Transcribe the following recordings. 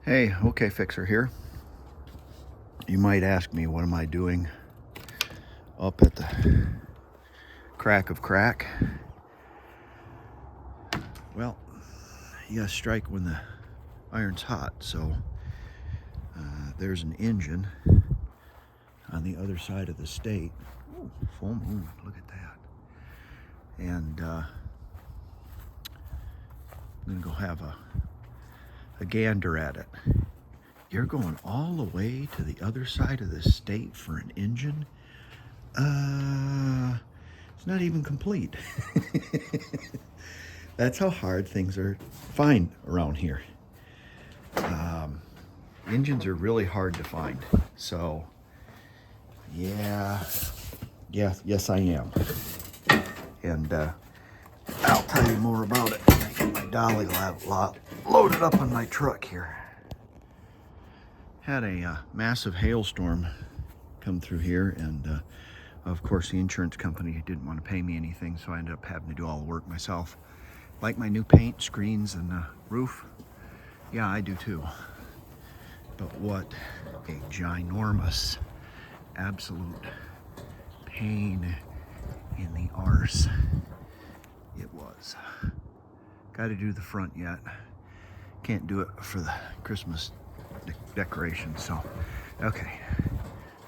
Hey, okay, Fixer here. You might ask me, what am I doing up at the crack of crack? Well, you gotta strike when the iron's hot. So there's an engine on the other side of the state. Ooh, full moon, look at that. And I'm gonna go have a gander at it. You're going all the way to the other side of the state for an engine? It's not even complete. That's how hard things are to find around here. Engines are really hard to find. So, yes, I am. And I'll tell you more about it when I get my dolly lot loaded up on my truck here. Had a massive hailstorm come through here, and of course the insurance company didn't want to pay me anything, so I ended up having to do all the work myself. Like my new paint, screens, and roof? Yeah, I do too. But what a ginormous, absolute pain in the arse it was. Got to do the front yet. Can't do it for the Christmas decorations, so okay,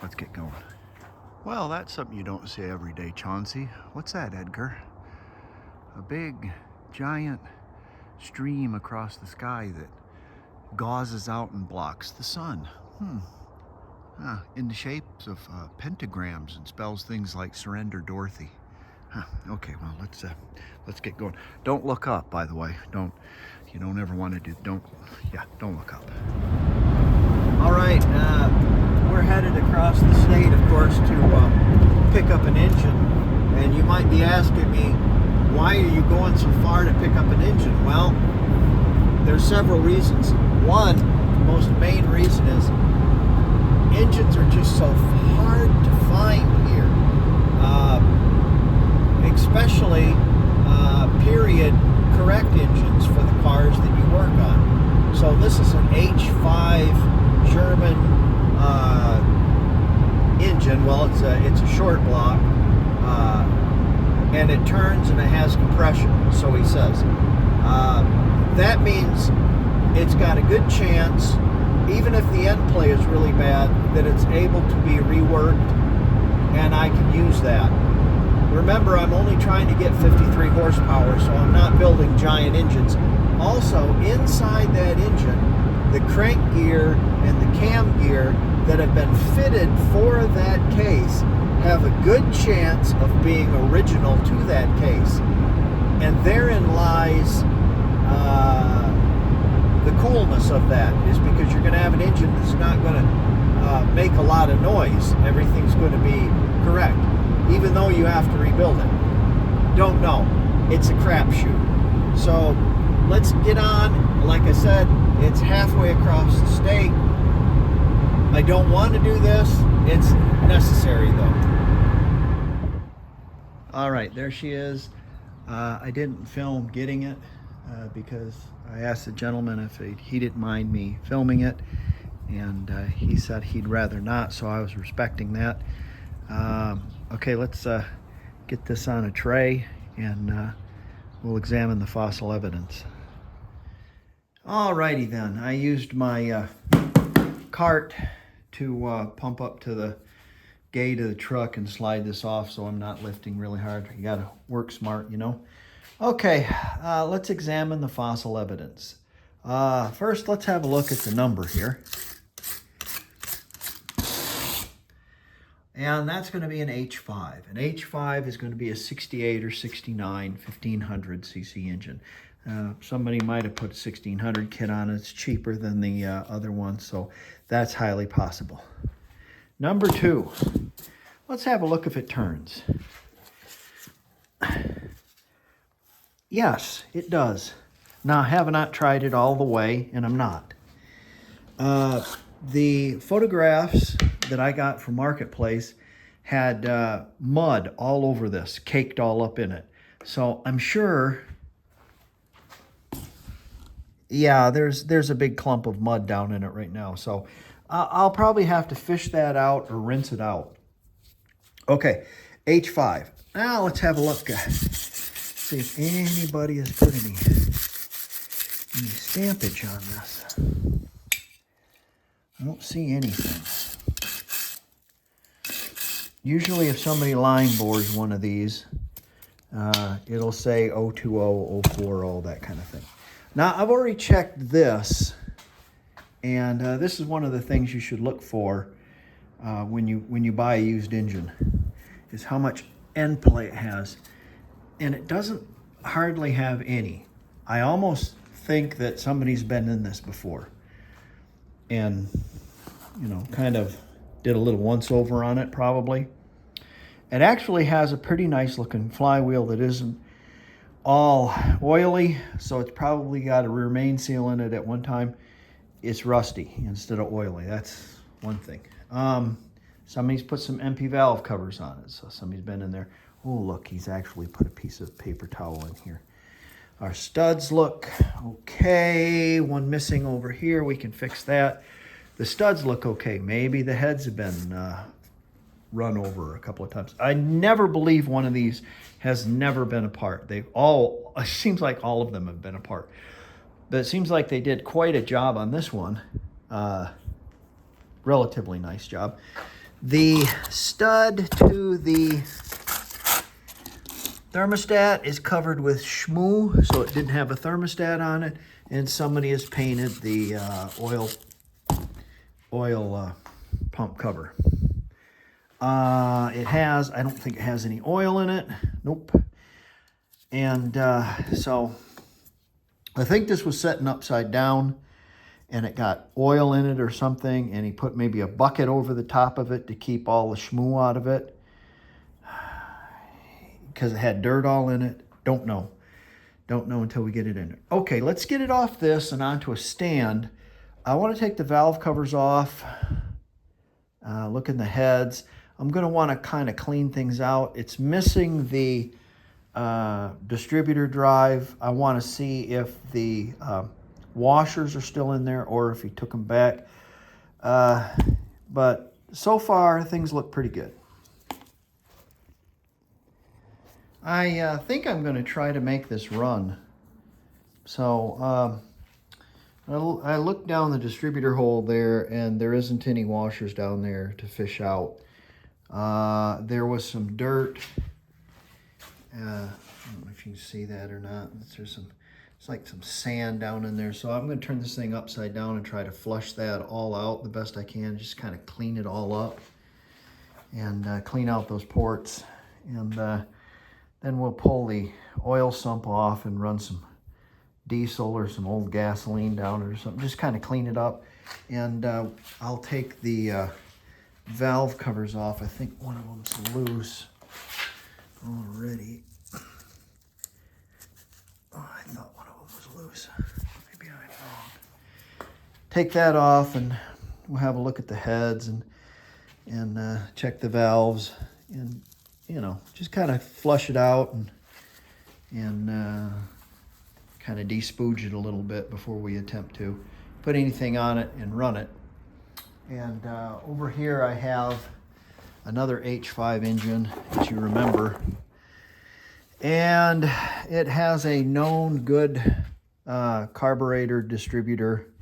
let's get going. Well, that's something you don't see every day, Chauncey. What's that, Edgar? A big, giant stream across the sky that gauzes out and blocks the sun. In the shapes of pentagrams and spells things like Surrender Dorothy. Okay, well, let's get going. Don't look up, by the way. You don't ever want to don't look up. All right, we're headed across the state, of course, to pick up an engine. And you might be asking me, why are you going so far to pick up an engine? Well, there's several reasons. One, the most main reason is engines are just so hard to find here. Especially period correct engines for the cars that you work on. So this is an H5 German engine. Well, it's a short block, and it turns and it has compression, so he says. That means it's got a good chance, even if the end play is really bad, that it's able to be reworked, and I can use that. Remember, I'm only trying to get 53 horsepower, so I'm not building giant engines. Also, inside that engine, the crank gear and the cam gear that have been fitted for that case have a good chance of being original to that case. And therein lies the coolness of that, is because you're going to have an engine that's not going to make a lot of noise. Everything's going to be correct, even though you have to rebuild it. Don't know. It's a crapshoot. So let's get on. Like I said, it's halfway across the state. I don't want to do this. It's necessary, though. All right, there she is. I didn't film getting it because I asked the gentleman if he didn't mind me filming it, and he said he'd rather not, so I was respecting that. Okay, let's get this on a tray, and we'll examine the fossil evidence. Alrighty then, I used my cart to pump up to the gate of the truck and slide this off, so I'm not lifting really hard. You gotta work smart, you know. Okay, let's examine the fossil evidence. First, let's have a look at the number here. And that's going to be an H5. An H5 is going to be a 68 or 69 1500 cc engine. Somebody might have put a 1600 kit on it. It's cheaper than the other one, so that's highly possible. Number two, let's have a look if it turns. Yes, it does. Now, I have not tried it all the way, and I'm not. The photographs that I got from Marketplace had mud all over this, caked all up in it. So I'm sure Yeah, there's a big clump of mud down in it right now. So I'll probably have to fish that out or rinse it out. Okay, H5. Now let's have a look. See if anybody has put any stampage on this. I don't see anything. Usually if somebody line bores one of these, it'll say 020, 040, that kind of thing. Now, I've already checked this, and this is one of the things you should look for when you buy a used engine, is how much end play it has. And it doesn't hardly have any. I almost think that somebody's been in this before and, you know, kind of did a little once over on it probably. It actually has a pretty nice looking flywheel that isn't all oily, so it's probably got a rear main seal in it at one time. It's rusty instead of oily. That's one thing. Somebody's put some MP valve covers on it, so somebody's been in there. Oh, look, he's actually put a piece of paper towel in here. Our studs look okay. One missing over here. We can fix that. The studs look okay. Maybe the heads have been run over a couple of times. I never believe one of these has never been apart. They've all, it seems like all of them have been apart. But it seems like they did quite a job on this one. Relatively nice job. The stud to the thermostat is covered with shmoo, so it didn't have a thermostat on it, and somebody has painted the oil pump cover. It has, I don't think it has any oil in it. Nope. And so I think this was setting upside down, and it got oil in it or something, and he put maybe a bucket over the top of it to keep all the shmoo out of it, because it had dirt all in it. Don't know until we get it in there. Okay, let's get it off this and onto a stand. I want to take the valve covers off, look in the heads. I'm going to want to kind of clean things out. It's missing the distributor drive. I want to see if the washers are still in there or if he took them back. But so far, things look pretty good. I think I'm going to try to make this run. So I looked down the distributor hole there, and there isn't any washers down there to fish out. There was some dirt. I don't know if you can see that or not. It's like some sand down in there. So I'm going to turn this thing upside down and try to flush that all out the best I can. Just kind of clean it all up and clean out those ports. And then we'll pull the oil sump off and run some diesel or some old gasoline down it or something. Just kind of clean it up. And I'll take the valve covers off. I think one of them's loose already. Oh, I thought one of them was loose. Maybe I'm wrong. Take that off, and we'll have a look at the heads and check the valves, and you know, just kind of flush it out and kind of de-spooge it a little bit before we attempt to put anything on it and run it. And over here I have another H5 engine, as you remember. And it has a known good carburetor, distributor,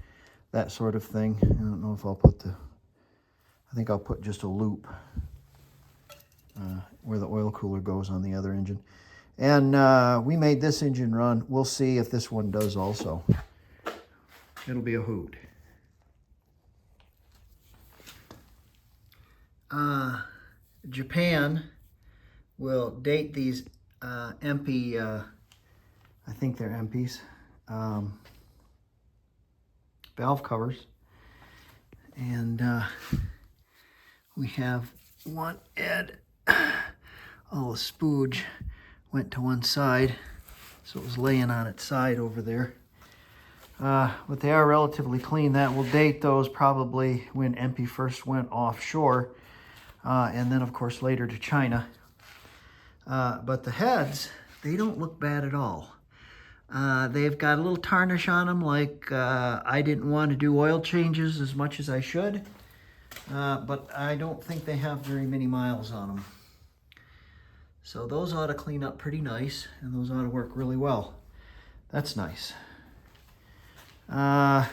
that sort of thing. I don't know if I'll put I think I'll put just a loop where the oil cooler goes on the other engine. And we made this engine run. We'll see if this one does also. It'll be a hoot. Japan will date these MP, I think they're MPs, valve covers. And we have one end, all the spooge went to one side, so it was laying on its side over there. But they are relatively clean. That will date those probably when MP first went offshore, and then of course later to China. But the heads, they don't look bad at all. They've got a little tarnish on them, like I didn't want to do oil changes as much as I should, but I don't think they have very many miles on them. So those ought to clean up pretty nice, and those ought to work really well. That's nice. Yeah,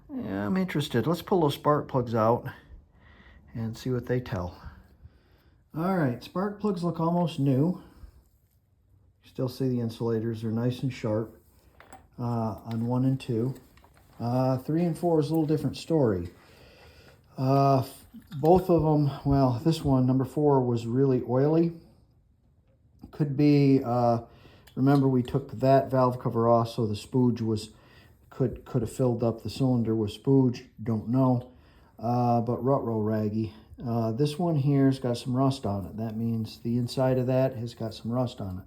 I'm interested. Let's pull those spark plugs out and see what they tell. All right, spark plugs look almost new. Still see the insulators, they're nice and sharp on 1 and 2. 3 and 4 is a little different story. Both of them, well, this one, number 4, was really oily. Could be, remember we took that valve cover off, so the spooge was, could have filled up the cylinder with spooge, don't know. But rut-row raggy. This one here has got some rust on it. That means the inside of that has got some rust on it.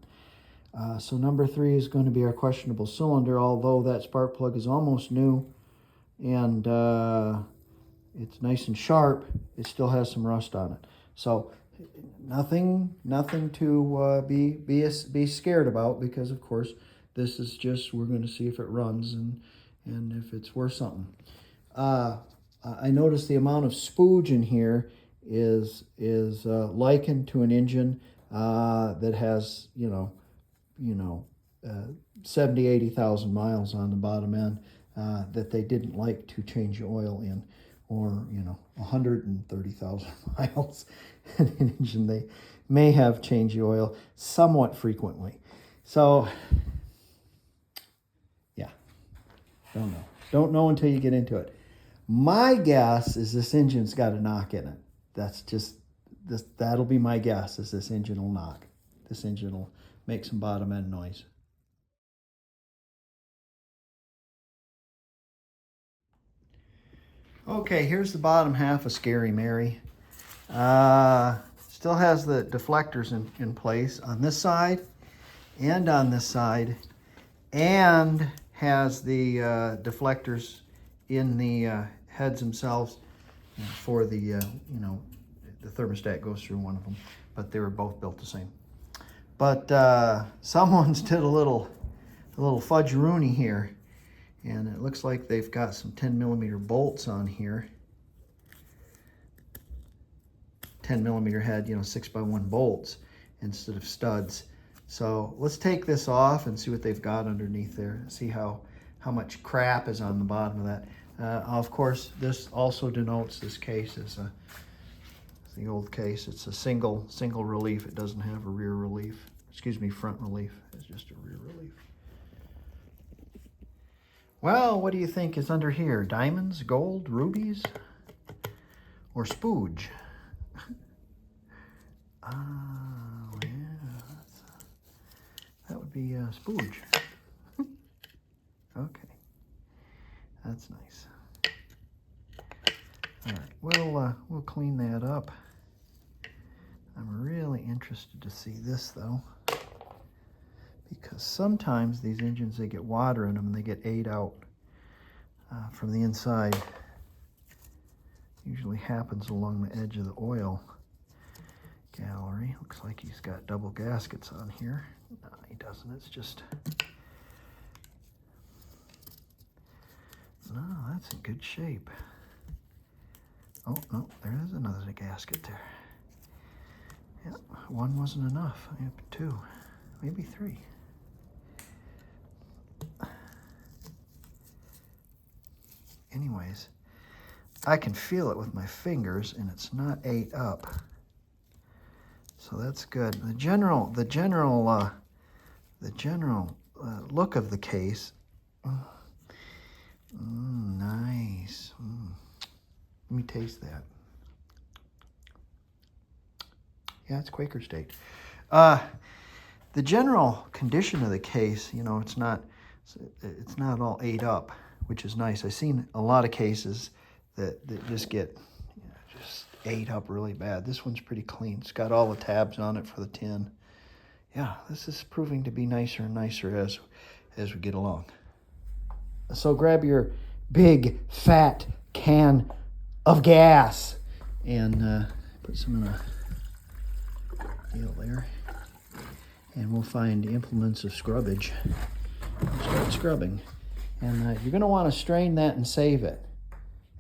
So number 3 is going to be our questionable cylinder, although that spark plug is almost new and it's nice and sharp, it still has some rust on it. So nothing to be scared about, because of course this is just, we're going to see if it runs and if it's worth something. I noticed the amount of spooge in here is likened to an engine that has 70, 80,000 miles on the bottom end that they didn't like to change the oil in, or 130,000 miles in an engine they may have changed the oil somewhat frequently. So yeah, don't know until you get into it. My guess is this engine's got a knock in it. That's just that'll be my guess, is this engine will knock. This engine will make some bottom end noise. Okay, here's the bottom half of Scary Mary. Still has the deflectors in place on this side and on this side, and has the deflectors in the heads themselves for the the thermostat goes through one of them, but they were both built the same. But someone's did a little fudge-rooney here, and it looks like they've got some 10mm bolts on here. 10mm head, 6x1 bolts instead of studs. So let's take this off and see what they've got underneath there. See how much crap is on the bottom of that. Of course, this also denotes this case is the old case. It's a single relief. It doesn't have a rear relief. Excuse me, front relief. It's just a rear relief. Well, what do you think is under here? Diamonds, gold, rubies, or spooge? Yeah, that would be spooge. Okay, that's nice. All right, we'll clean that up. I'm really interested to see this though, because sometimes these engines, they get water in them and they get ate out from the inside. Usually happens along the edge of the oil gallery. Looks like he's got double gaskets on here. No, he doesn't. It's just, no, that's in good shape. Oh, no, there is another gasket there. Yeah, one wasn't enough. I have 2, maybe 3. Anyways, I can feel it with my fingers, and it's not ate up. So that's good. The general look of the case, nice. Let me taste that. Yeah, it's Quaker State. The general condition of the case, it's not all ate up, which is nice. I've seen a lot of cases that just get just ate up really bad. This one's pretty clean. It's got all the tabs on it for the tin. Yeah, this is proving to be nicer and nicer as we get along. So grab your big fat can of gas and put some in a deal there. and we'll find implements of scrubbage and start scrubbing. And you're going to want to strain that and save it.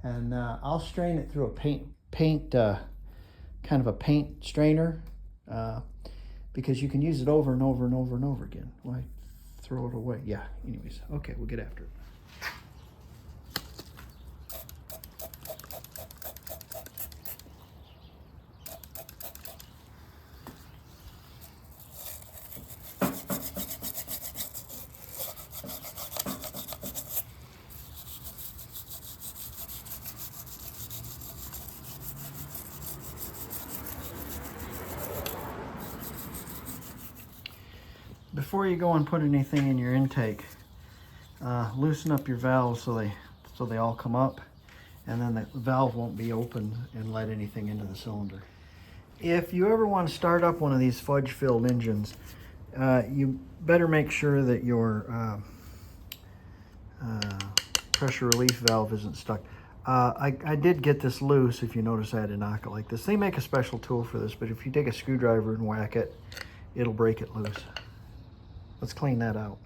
And I'll strain it through a kind of a paint strainer, because you can use it over and over and over and over again. Why throw it away? Yeah, anyways, okay, we'll get after it. Before you go and put anything in your intake, loosen up your valves so they all come up, and then the valve won't be open and let anything into the cylinder. If you ever want to start up one of these fudge-filled engines, you better make sure that your pressure relief valve isn't stuck. I did get this loose. If you notice, I had to knock it like this. They make a special tool for this, but if you take a screwdriver and whack it, it'll break it loose. Let's clean that out.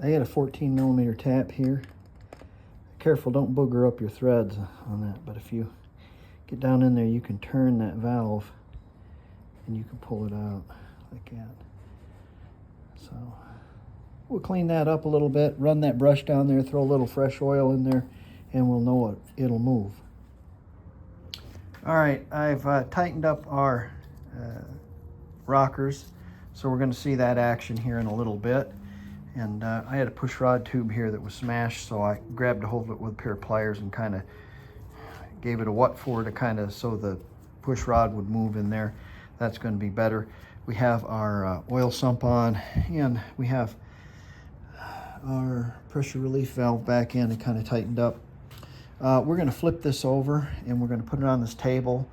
I got a 14mm tap here. Careful, don't booger up your threads on that, but if you get down in there, you can turn that valve and you can pull it out like that. So we'll clean that up a little bit, run that brush down there, throw a little fresh oil in there, and we'll know it'll move. All right, I've tightened up our rockers, so we're going to see that action here in a little bit. And I had a push rod tube here that was smashed, so I grabbed a hold of it with a pair of pliers and kind of gave it a what for to kind of so the push rod would move in there. That's going to be better. We have our oil sump on, and we have our pressure relief valve back in and kind of tightened up. We're going to flip this over and we're going to put it on this table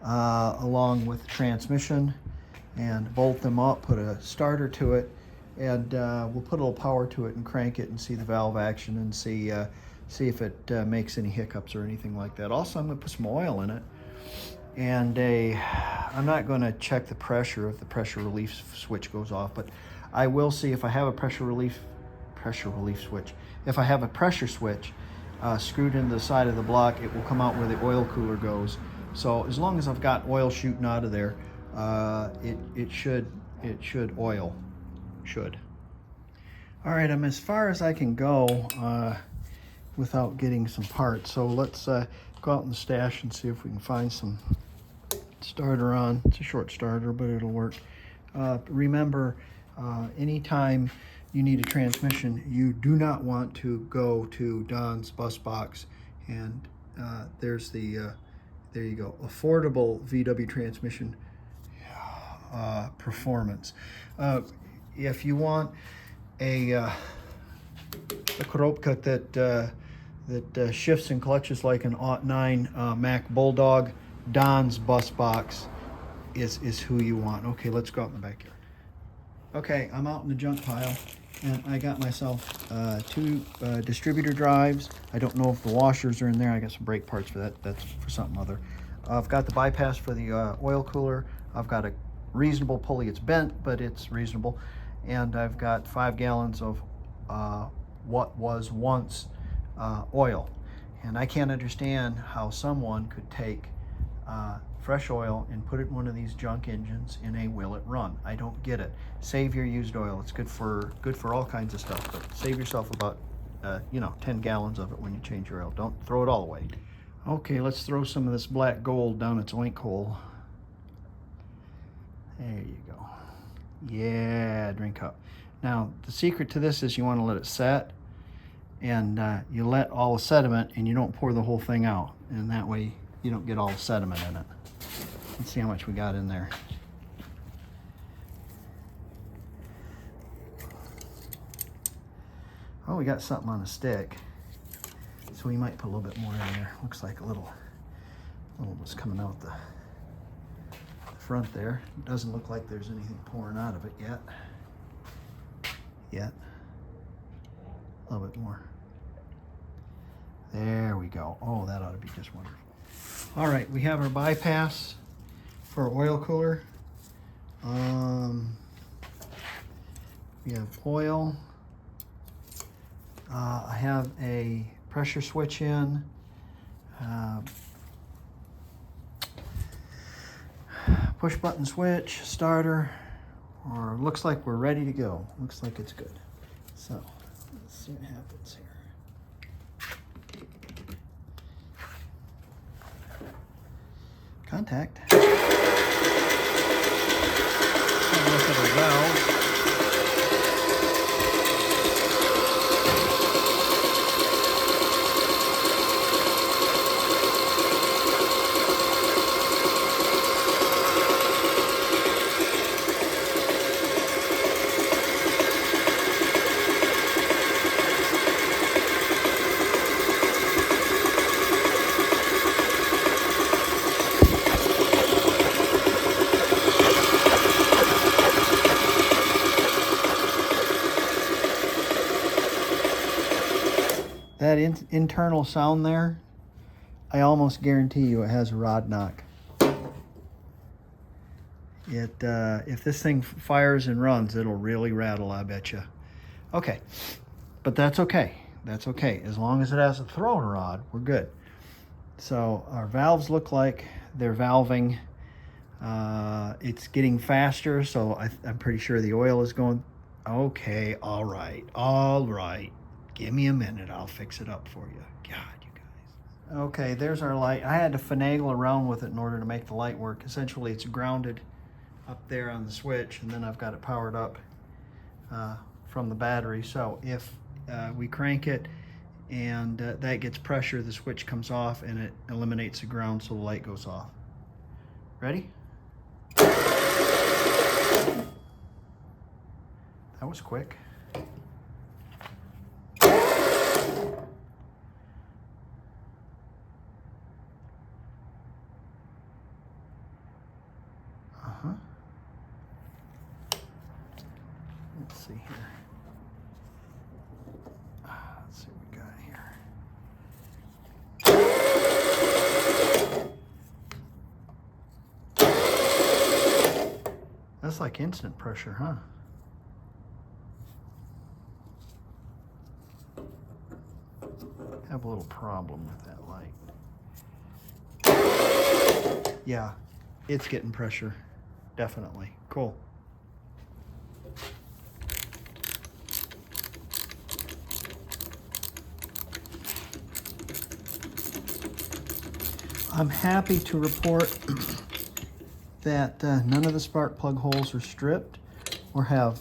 along with the transmission and bolt them up, put a starter to it, and we'll put a little power to it and crank it and see the valve action and see if it makes any hiccups or anything like that. Also, I'm going to put some oil in it, and I'm not going to check the pressure if the pressure relief switch goes off, but I will see if I have a pressure relief switch. If I have a pressure switch screwed into the side of the block, it will come out where the oil cooler goes. So as long as I've got oil shooting out of there, it should oil. Should. All right, I'm as far as I can go without getting some parts. So let's go out in the stash and see if we can find some starter on. It's a short starter, but it'll work. Remember, anytime you need a transmission, you do not want to go to Don's Bus Box, and there's the there you go, affordable VW transmission performance. If you want a Koropka that shifts and clutches like an 09 Mack Bulldog, Don's Bus Box is who you want. Okay, let's go out in the backyard. Okay, I'm out in the junk pile, and I got myself two distributor drives. I don't know if the washers are in there. I got some brake parts for that. That's for something other. I've got the bypass for the oil cooler. I've got a reasonable pulley. It's bent, but it's reasonable. And I've got 5 gallons of what was once oil. And I can't understand how someone could take fresh oil and put it in one of these junk engines in a will it run. I don't get it. Save your used oil. It's good for all kinds of stuff, but save yourself about 10 gallons of it when you change your oil. Don't throw it all away. Okay, let's throw some of this black gold down its oink hole. There you go. Yeah, drink up. Now, the secret to this is you want to let it set, and you let all the sediment, and you don't pour the whole thing out, and that way you don't get all the sediment in it. Let's see how much we got in there. Oh, we got something on a stick, so we might put a little bit more in there. Looks like a little little bit's coming out the front there. It doesn't look like there's anything pouring out of it yet. A little bit more. There we go. Oh, that ought to be just wonderful. All right, we have our bypass for our oil cooler. We have oil. I have a pressure switch in. Push button switch, starter, or looks like we're ready to go. Looks like it's good. So let's see what happens here. Contact. Look at our valves. That internal sound there, I almost guarantee you it has a rod knock. If this thing fires and runs, it'll really rattle, I bet you. Okay, but that's okay. That's okay. As long as it has a throwing rod, we're good. So our valves look like they're valving. It's getting faster, so I'm pretty sure the oil is going. Okay, all right. Give me a minute, I'll fix it up for you. God, you guys. Okay, there's our light. I had to finagle around with it in order to make the light work. Essentially, it's grounded up there on the switch, and then I've got it powered up from the battery. So if we crank it and that gets pressure, the switch comes off and it eliminates the ground, so the light goes off. Ready? That was quick. Let's see here. Let's see what we got here. That's like instant pressure, huh? Have a little problem with that light. Yeah, it's getting pressure, definitely. Cool. I'm happy to report that none of the spark plug holes are stripped or have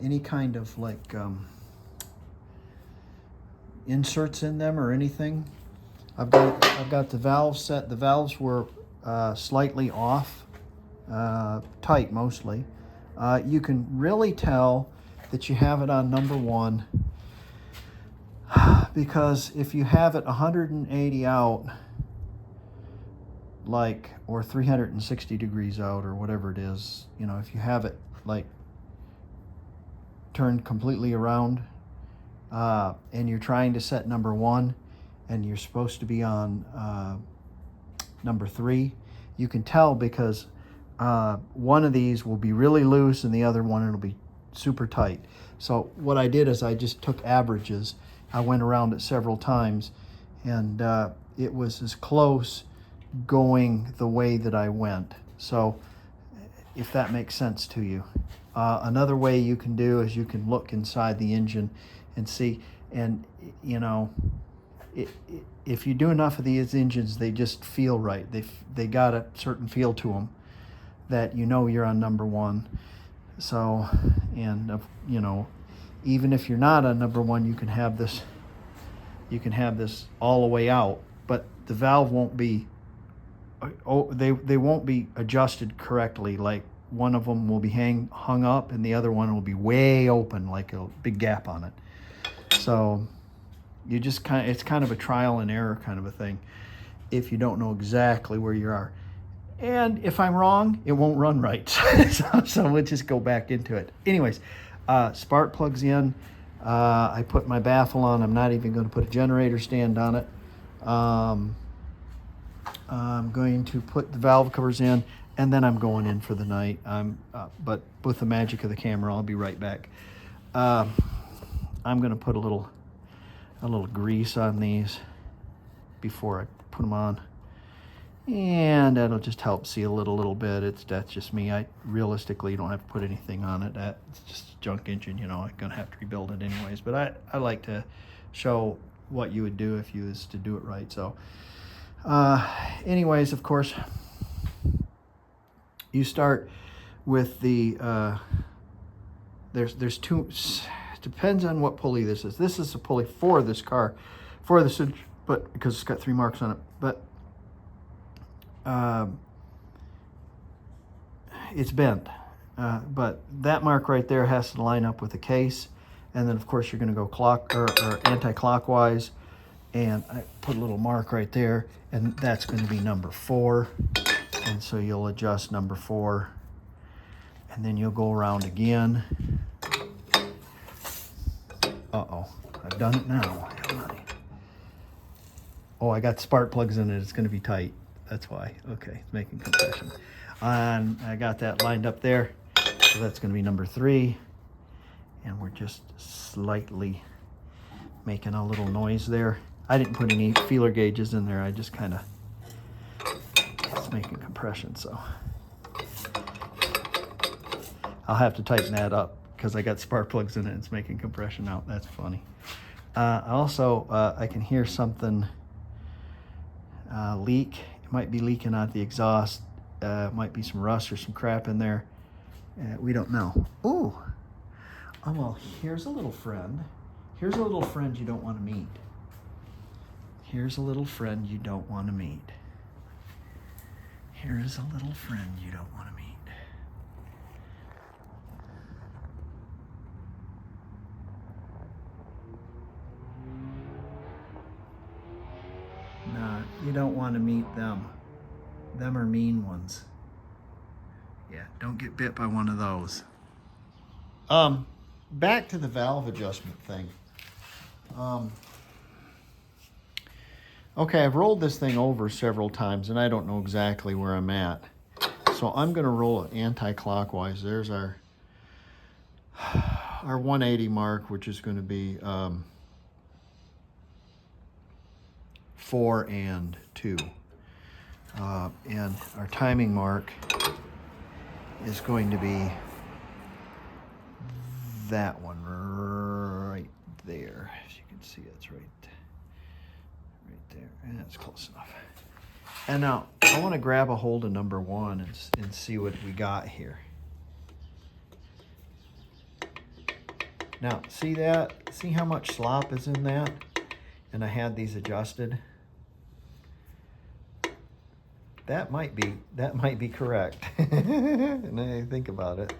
any kind of like inserts in them or anything. I've got the valves set. The valves were slightly off, tight mostly. You can really tell that you have it on number one, because if you have it 180 out, like, or 360 degrees out, or whatever it is, you know, if you have it like turned completely around, and you're trying to set number one, and you're supposed to be on number three, you can tell because one of these will be really loose and the other one it'll be super tight. So what I did is I just took averages. I went around it several times, and it was as close going the way that I went. So if that makes sense to you. Another way you can do is you can look inside the engine and see, and you know, if you do enough of these engines, they just feel right. They got a certain feel to them that you know you're on number one. So, and you know, even if you're not on number one, you can have this all the way out, but the valve won't be, they won't be adjusted correctly. Like one of them will be hung up and the other one will be way open, like a big gap on it. So you just it's kind of a trial and error kind of a thing. if you don't know exactly where you are. And if I'm wrong, it won't run right. So we'll just go back into it. Anyways, spark plugs in. I put my baffle on. I'm not even going to put a generator stand on it. I'm going to put the valve covers in, and then I'm going in for the night. But with the magic of the camera, I'll be right back. I'm going to put a little grease on these before I put them on. And that'll just help seal it a little bit. That's just me. I realistically don't have to put anything on it. That's just a junk engine, you know. I'm gonna have to rebuild it anyways. But I like to show what you would do if you was to do it right. So, anyways, of course, you start with the. There's two. Depends on what pulley this is. This is a pulley for this car, for this, but because it's got 3 marks on it, but. It's bent, but that mark right there has to line up with the case, and then of course you're going to go clock or anti-clockwise, and I put a little mark right there, and that's going to be number 4, and so you'll adjust number 4, and then you'll go around again. I've done it now. Oh, I got spark plugs in it. It's going to be tight. That's why. Okay, it's making compression. And I got that lined up there. So that's going to be number 3. And we're just slightly making a little noise there. I didn't put any feeler gauges in there. I just kind of, it's making compression. So I'll have to tighten that up because I got spark plugs in it. It's making compression out. That's funny. Also, I can hear something leak. Might be leaking out the exhaust. Might be some rust or some crap in there. We don't know. Ooh. Oh, well, here's a little friend. Here's a little friend you don't want to meet. Here's a little friend you don't want to meet. Here's a little friend you don't want to meet. No, you don't want to meet them. Them are mean ones. Yeah, don't get bit by one of those. Back to the valve adjustment thing. Okay, I've rolled this thing over several times, and I don't know exactly where I'm at. So I'm going to roll it anti-clockwise. There's our 180 mark, which is going to be 4 and 2. And our timing mark is going to be that one right there. As you can see, it's right there, and that's close enough. And now I want to grab a hold of number 1 and see what we got here. Now, see that? See how much slop is in that? And I had these adjusted. That might be correct. And I think about it,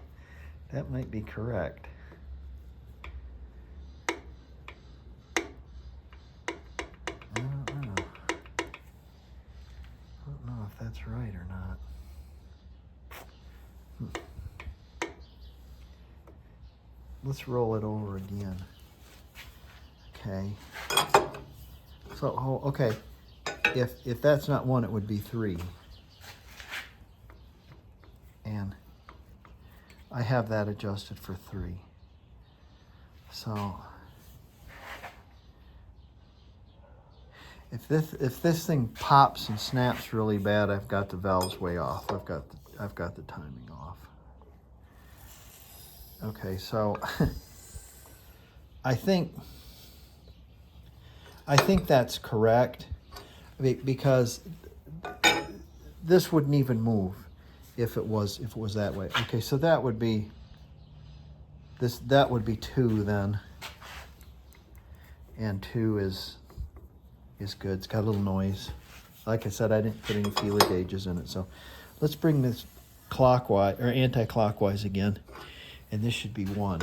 that might be correct. I don't know if that's right or not. Let's roll it over again. Okay. So, okay. If that's not 1, it would be 3. And I have that adjusted for 3. So if this thing pops and snaps really bad, I've got the valves way off. I've got the timing off. Okay, so I think that's correct, because this wouldn't even move if it was that way. Okay, so that would be 2 then, and 2 is good. It's got a little noise. Like I said, I didn't put any feeler gauges in it. So let's bring this clockwise or anti-clockwise again, and this should be 1.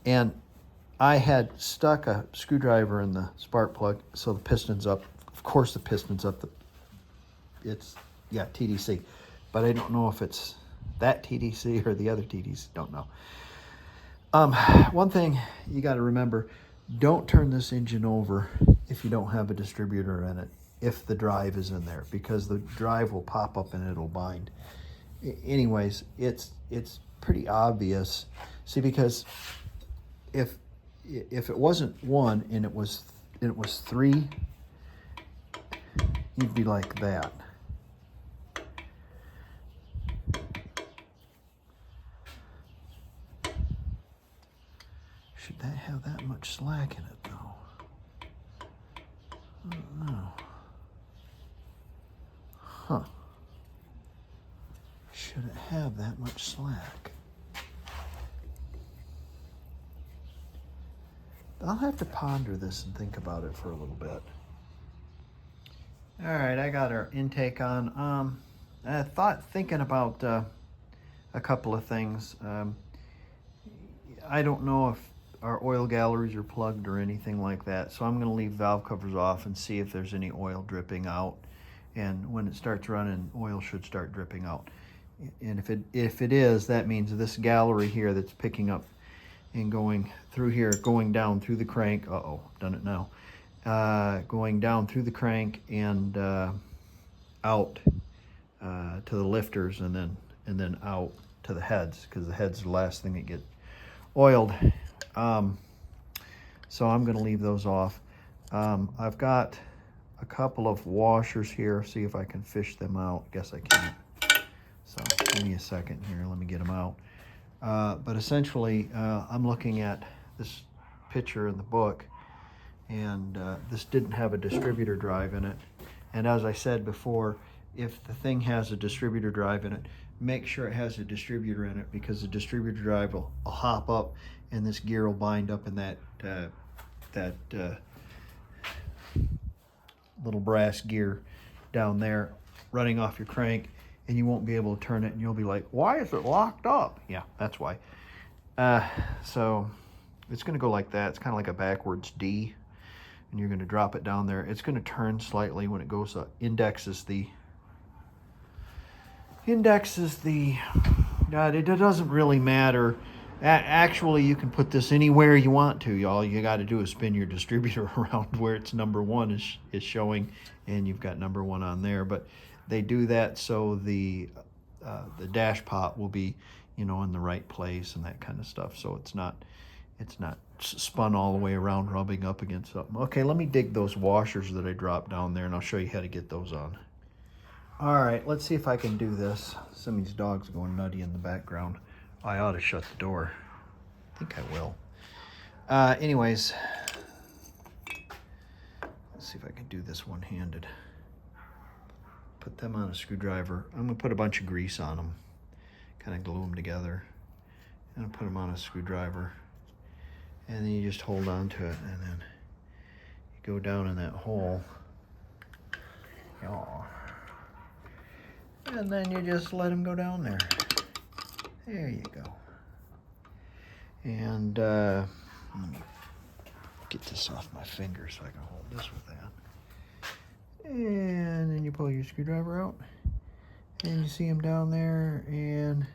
And I had stuck a screwdriver in the spark plug, so the piston's up. Of course the piston's up. It's, yeah, TDC. But I don't know if it's that TDC or the other TDC. Don't know. One thing you got to remember, don't turn this engine over if you don't have a distributor in it, if the drive is in there, because the drive will pop up and it'll bind. Anyways, it's pretty obvious. See, because if it wasn't one and it was three, you'd be like that. Should that have that much slack in it, though? I don't know. Huh. Should it have that much slack? I'll have to ponder this and think about it for a little bit. All right, I got our intake on. Thinking about a couple of things. I don't know if our oil galleries are plugged or anything like that, so I'm going to leave valve covers off and see if there's any oil dripping out. And when it starts running, oil should start dripping out. And if it is, that means this gallery here that's picking up and going through here, going down through the crank. Done it now. Going down through the crank and out to the lifters, and then out to the heads, because the head's the last thing that get oiled. So I'm going to leave those off. I've got a couple of washers here. See if I can fish them out. Guess I can't. So give me a second here. Let me get them out. But essentially, I'm looking at this picture in the book, and this didn't have a distributor drive in it. And as I said before, if the thing has a distributor drive in it, make sure it has a distributor in it, because the distributor drive will hop up and this gear will bind up in that little brass gear down there running off your crank, and you won't be able to turn it, and you'll be like, why is it locked up? Yeah, that's why. So it's going to go like that. It's kind of like a backwards D, and you're going to drop it down there. It's going to turn slightly when it goes up. Indexes the God, it doesn't really matter. Actually, you can put this anywhere you want to, y'all. You got to do is spin your distributor around where it's number one is showing, and you've got number one on there. But they do that so the dash pot will be, in the right place and that kind of stuff. So it's not spun all the way around, rubbing up against something. Okay, let me dig those washers that I dropped down there, and I'll show you how to get those on. All right, let's see if I can do this. Some of these dogs are going nutty in the background. I ought to shut the door. I think I will. Anyways, let's see if I can do this one-handed. Put them on a screwdriver. I'm going to put a bunch of grease on them. Kind of glue them together. And I'll put them on a screwdriver. And then you just hold on to it, and then you go down in that hole. Oh. And then you just let them go down there. There you go. And let me get this off my finger so I can hold this with that. And then you pull your screwdriver out, and you see them down there, and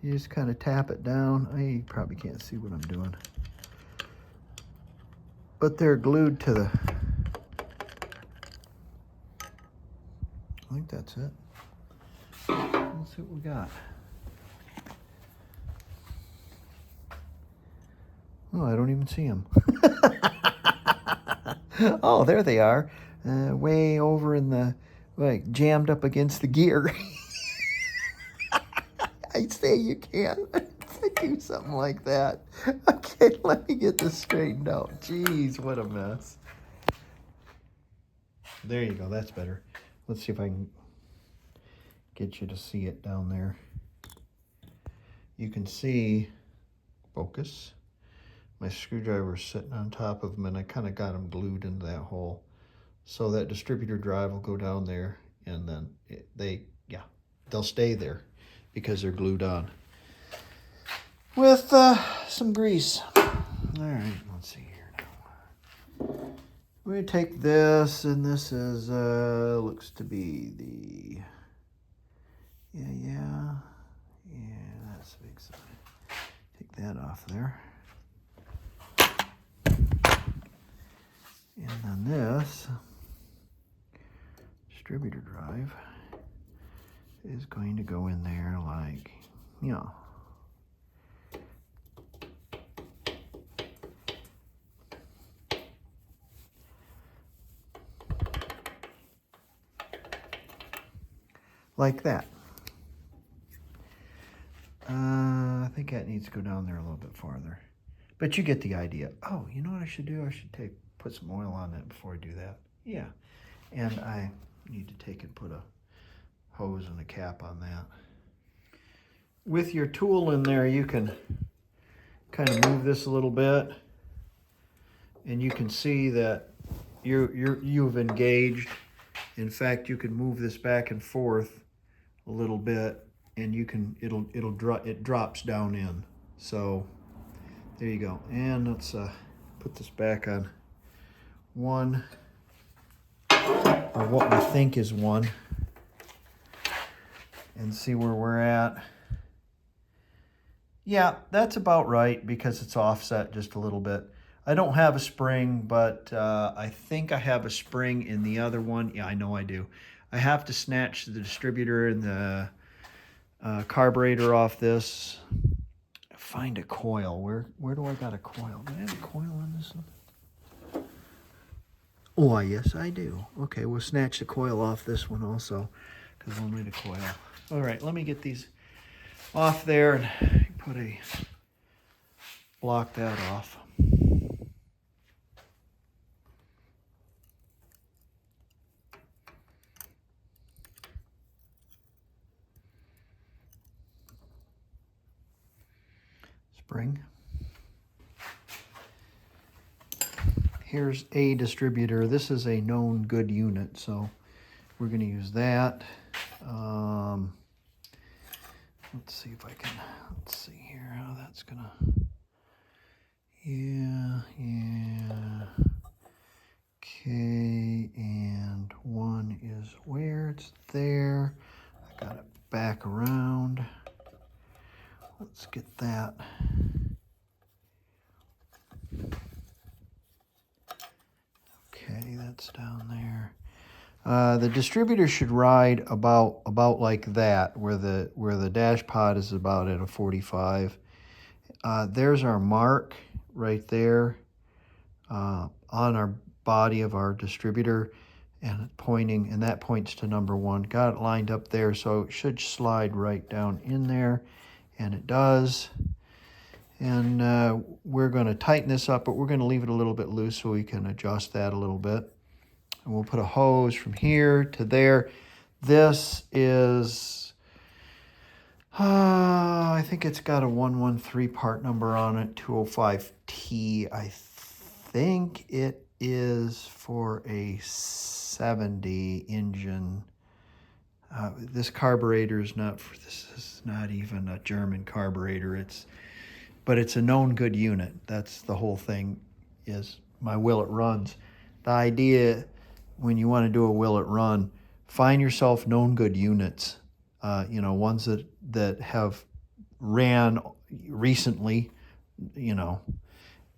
you just kind of tap it down. You probably can't see what I'm doing, but they're glued to the, I think that's it. Let's see what we got. Oh, I don't even see them. Oh, there they are. Way over in the, jammed up against the gear. I say you can't do something like that. Okay, let me get this straightened out. Jeez, what a mess. There you go, that's better. Let's see if I can get you to see it down there. You can see, focus, my screwdriver is sitting on top of them, and I kind of got them glued into that hole. So that distributor drive will go down there, and then they'll stay there because they're glued on with some grease. All right, let's see here now. We're gonna take this, and this is looks to be the yeah, that's the big side. Take that off there. And then this distributor drive is going to go in there like, you know, like that. I think that needs to go down there a little bit farther. But you get the idea. Oh, you know what I should do? I should put some oil on that before I do that. Yeah. And I need to take and put a hose and a cap on that. With your tool in there, you can kind of move this a little bit, and you can see that you've engaged. In fact, you can move this back and forth a little bit, and it drops down in. So there you go. And let's put this back on one, or what we think is one, and see where we're at. Yeah, that's about right because it's offset just a little bit. I don't have a spring, but I think I have a spring in the other one. Yeah, I know I do. I have to snatch the distributor and the carburetor off this. Find a coil. Where do I got a coil? Do I have a coil on this one? Oh, yes, I do. Okay, we'll snatch the coil off this one also because we'll need a coil. All right, let me get these off there and block that off. Spring. Here's a distributor. This is a known good unit, so we're going to use that. Let's see if I can, let's see here how that's going to, yeah. Okay, and one is where it's there. I got it back around. Let's get that. Okay, that's down there. The distributor should ride about like that, where the dash pod is about at a 45. There's our mark right there on our body of our distributor, and that points to number 1. Got it lined up there, so it should slide right down in there, and it does. And we're going to tighten this up, but we're going to leave it a little bit loose so we can adjust that a little bit. And we'll put a hose from here to there. This is, I think it's got a 113 part number on it, 205T. I think it is for a 70 engine. This carburetor is this is not even a German carburetor. But it's a known good unit. That's the whole thing, is my will it runs. The idea when you want to do a will it run, find yourself known good units, ones that have ran recently, and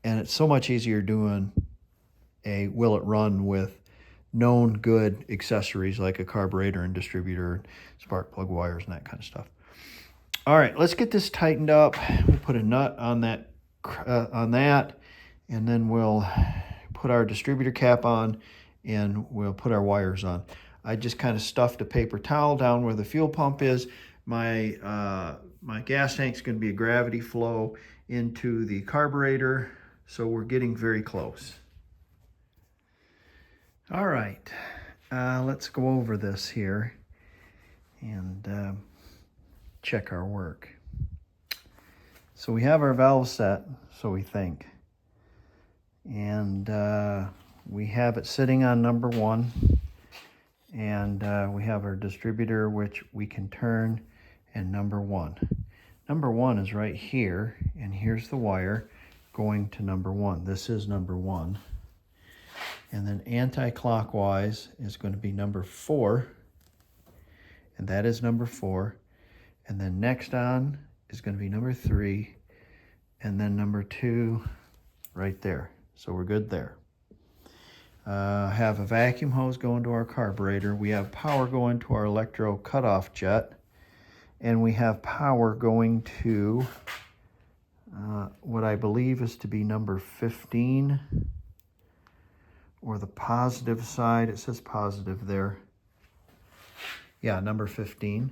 it's so much easier doing a will it run with known good accessories like a carburetor and distributor, spark plug wires, and that kind of stuff. All right, let's get this tightened up. We'll put a nut on that, and then we'll put our distributor cap on, and we'll put our wires on. I just kind of stuffed a paper towel down where the fuel pump is. My gas tank's going to be a gravity flow into the carburetor, so we're getting very close. All right, let's go over this here and check our work. So we have our valve set, so we think. And we have it sitting on number 1. And we have our distributor, which we can turn, and number 1. Number 1 is right here, and here's the wire. going to number 1. This is number 1. And then anti-clockwise is going to be number 4. And that is number 4. And then next on is going to be number 3. And then number 2 right there. So we're good there. Have a vacuum hose going to our carburetor. We have power going to our electro cutoff jet. And we have power going to what I believe is to be number 15. Or the positive side. It says positive there. Yeah, number 15.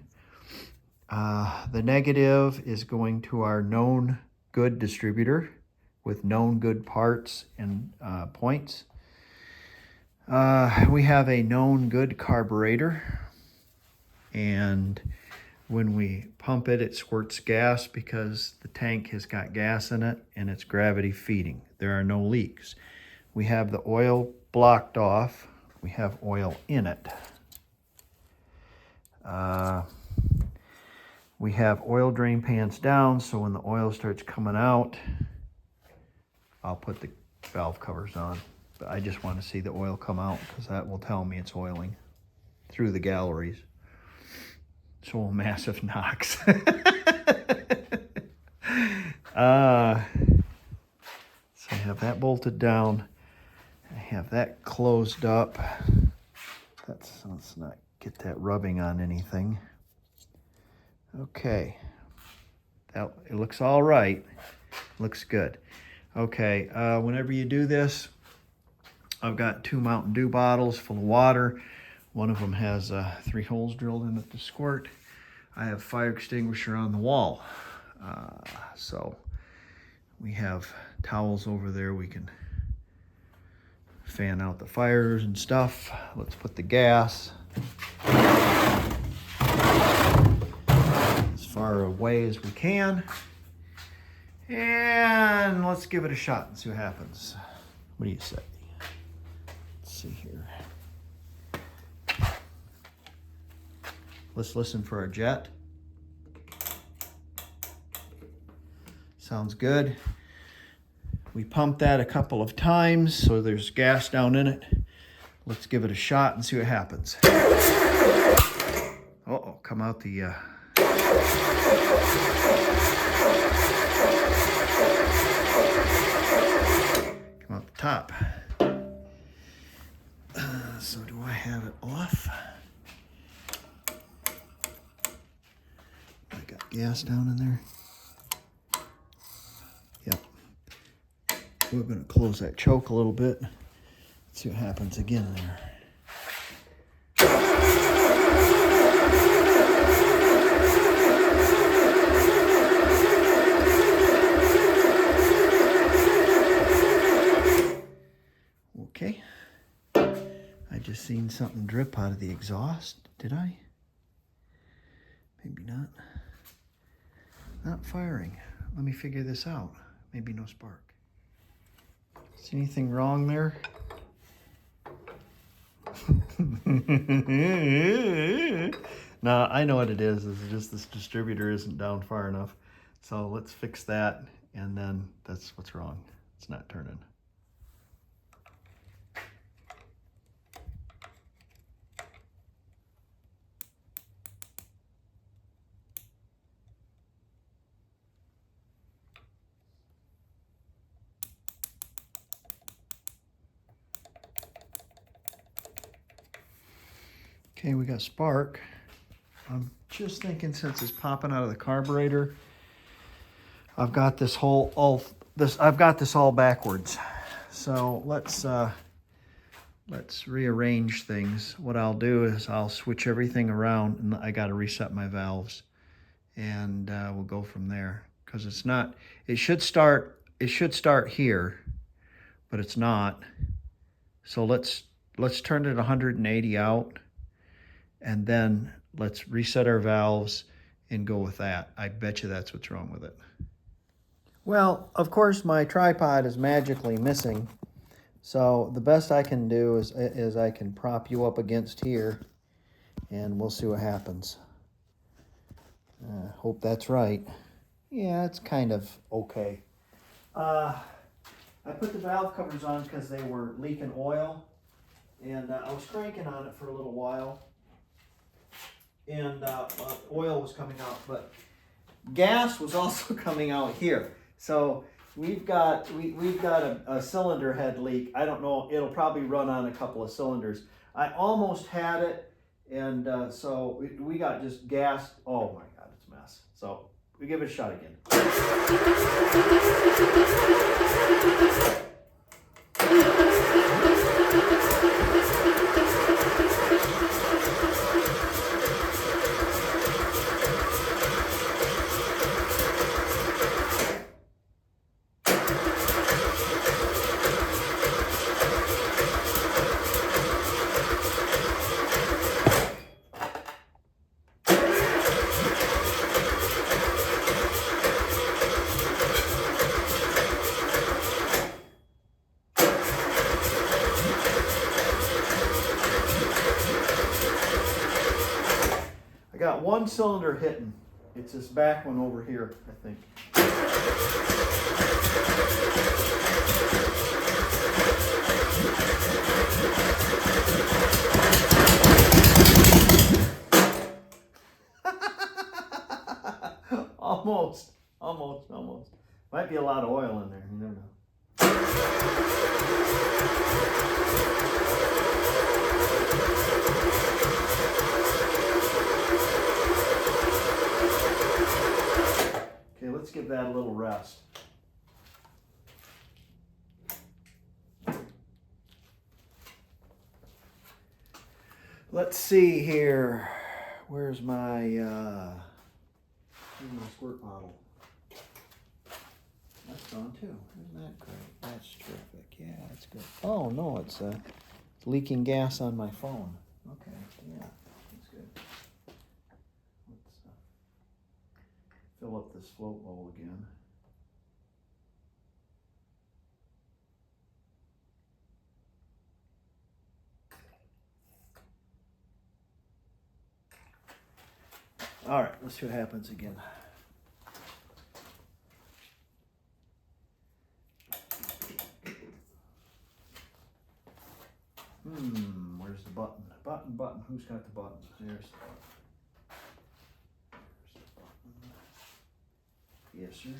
The negative is going to our known good distributor with known good parts and points. We have a known good carburetor, and when we pump it, it squirts gas because the tank has got gas in it and it's gravity feeding. There are no leaks. We have the oil blocked off. We have oil in it. We have oil drain pans down, so when the oil starts coming out, I'll put the valve covers on. But I just want to see the oil come out because that will tell me it's oiling through the galleries. So massive knocks. So I have that bolted down. I have that closed up. Let's not get that rubbing on anything. Okay. It looks all right. Looks good. Okay, whenever you do this, I've got 2 Mountain Dew bottles full of water. One of them has 3 holes drilled in it to squirt. I have fire extinguisher on the wall. So we have towels over there. We can fan out the fires and stuff. Let's put the gas as far away as we can. And let's give it a shot and see what happens. What do you say? Let's see here. Let's listen for a jet. Sounds good. We pumped that a couple of times, so there's gas down in it. Let's give it a shot and see what happens. Uh-oh, come out the... Come out the top. So do I have it off? I got gas down in there. Yep. We're going to close that choke a little bit. See what happens again there. Okay. I just seen something drip out of the exhaust. Did I? Maybe not. Not firing. Let me figure this out. Maybe no spark. Is anything wrong there? No, I know what it is. It's just this distributor isn't down far enough. So let's fix that, and then that's what's wrong. It's not turning. Okay, we got spark. I'm just thinking since it's popping out of the carburetor, I've got this all backwards. So let's rearrange things. What I'll do is I'll switch everything around, and I got to reset my valves, and we'll go from there. Because it's not. It should start here, but it's not. So let's turn it 180 out. And then let's reset our valves and go with that. I bet you that's what's wrong with it. Well, of course, my tripod is magically missing. So the best I can do is I can prop you up against here, and we'll see what happens. Hope that's right. Yeah, it's kind of okay. I put the valve covers on because they were leaking oil, and I was cranking on it for a little while, and oil was coming out, but gas was also coming out here. So we've got a cylinder head leak. I don't know, it'll probably run on a couple of cylinders. I almost had it, and so we got just gas. Oh my God, it's a mess. So we give it a shot again. Got one cylinder hitting. It's this back one over here, I think. Almost. Might be a lot of oil in there, you never know. Okay, let's give that a little rest. Let's see here. Where's my squirt bottle? That's gone too. Isn't that great? That's terrific. Yeah, that's good. Oh no, it's leaking gas on my phone. Okay, yeah, that's good. Let's fill up this float bowl again. All right, let's see what happens again. Where's the button? Button. Who's got the button? There's the button. Yes, sir.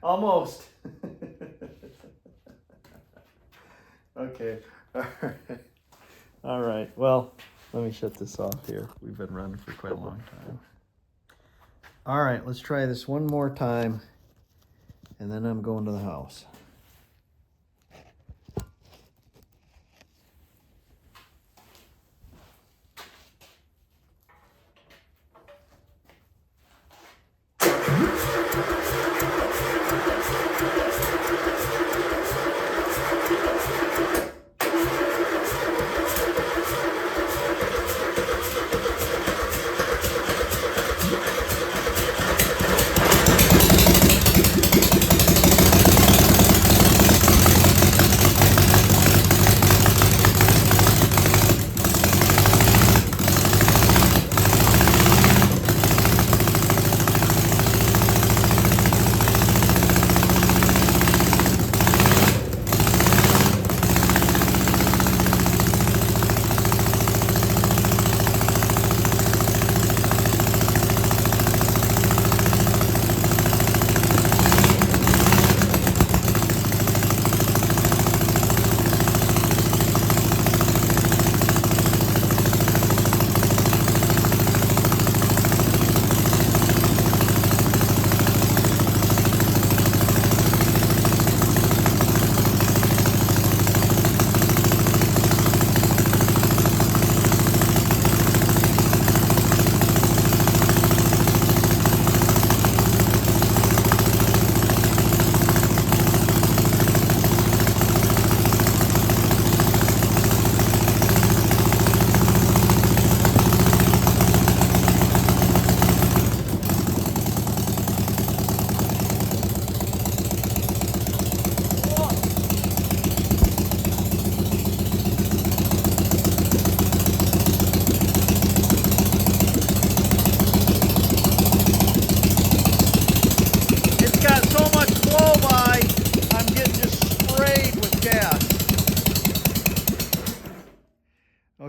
Almost. Okay. All right. Well, let me shut this off here. We've been running for quite a long time. All right, let's try this one more time, and then I'm going to the house.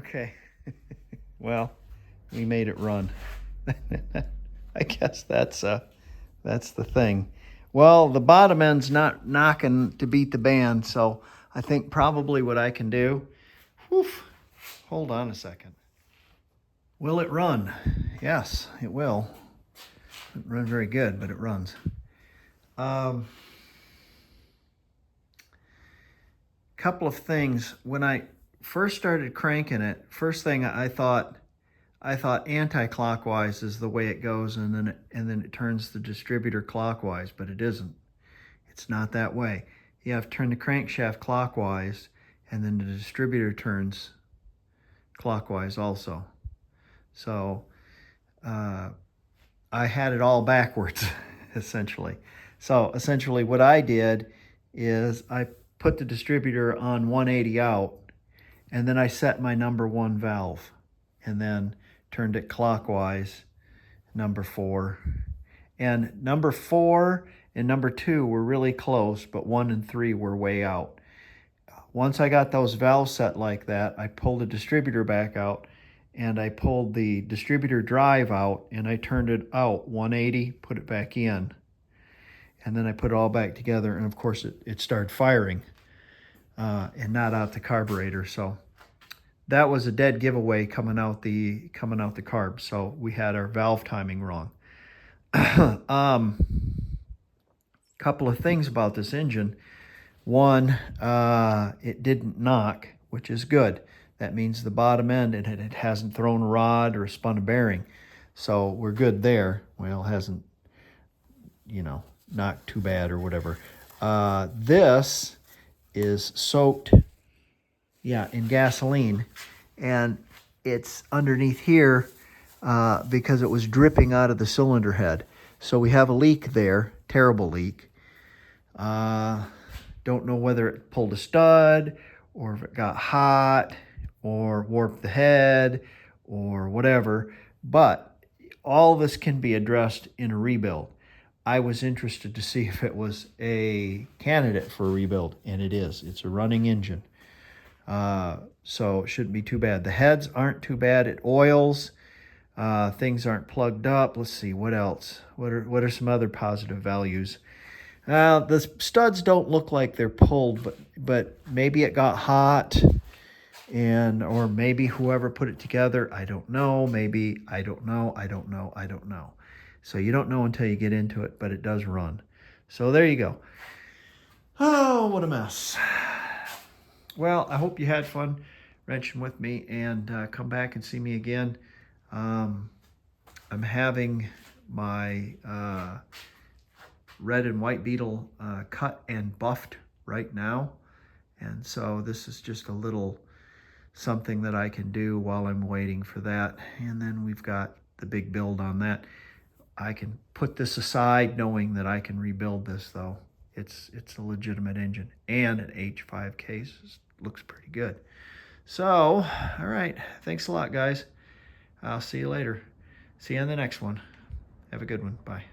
Okay. Well, we made it run. I guess that's the thing. Well, the bottom end's not knocking to beat the band, so I think probably what I can do, hold on a second. Will it run? Yes, it will. It doesn't run very good, but it runs. Couple of things. When I first started cranking it, first thing I thought anti-clockwise is the way it goes, and then it turns the distributor clockwise, but it isn't. It's not that way. You have to turn the crankshaft clockwise, and then the distributor turns clockwise also. So I had it all backwards, essentially. So essentially what I did is I put the distributor on 180 out, and then I set my number 1 valve, and then turned it clockwise, number 4. And number 4 and number 2 were really close, but 1 and 3 were way out. Once I got those valves set like that, I pulled the distributor back out, and I pulled the distributor drive out, and I turned it out 180, put it back in, and then I put it all back together, and of course it started firing and not out the carburetor. So that was a dead giveaway coming out the carb. So we had our valve timing wrong. Couple of things about this engine. One, it didn't knock, which is good. That means the bottom end, it hasn't thrown a rod or spun a bearing. So we're good there. Well, it hasn't, knocked too bad or whatever. This is soaked, in gasoline, and it's underneath here because it was dripping out of the cylinder head. So we have a leak there, terrible leak. Don't know whether it pulled a stud or if it got hot or warped the head or whatever, but all this can be addressed in a rebuild. I was interested to see if it was a candidate for a rebuild, and it is. It's a running engine. So it shouldn't be too bad. The heads aren't too bad. It oils. Things aren't plugged up. Let's see, what else? What are some other positive values? The studs don't look like they're pulled, but maybe it got hot, or maybe whoever put it together, I don't know. Maybe, I don't know. So you don't know until you get into it, but it does run. So there you go. Oh, what a mess. Well, I hope you had fun wrenching with me, and come back and see me again. I'm having my red and white beetle cut and buffed right now. And so this is just a little something that I can do while I'm waiting for that. And then we've got the big build on that. I can put this aside knowing that I can rebuild this, though. It's a legitimate engine, and an H5 case looks pretty good. So, all right. Thanks a lot, guys. I'll see you later. See you on the next one. Have a good one. Bye.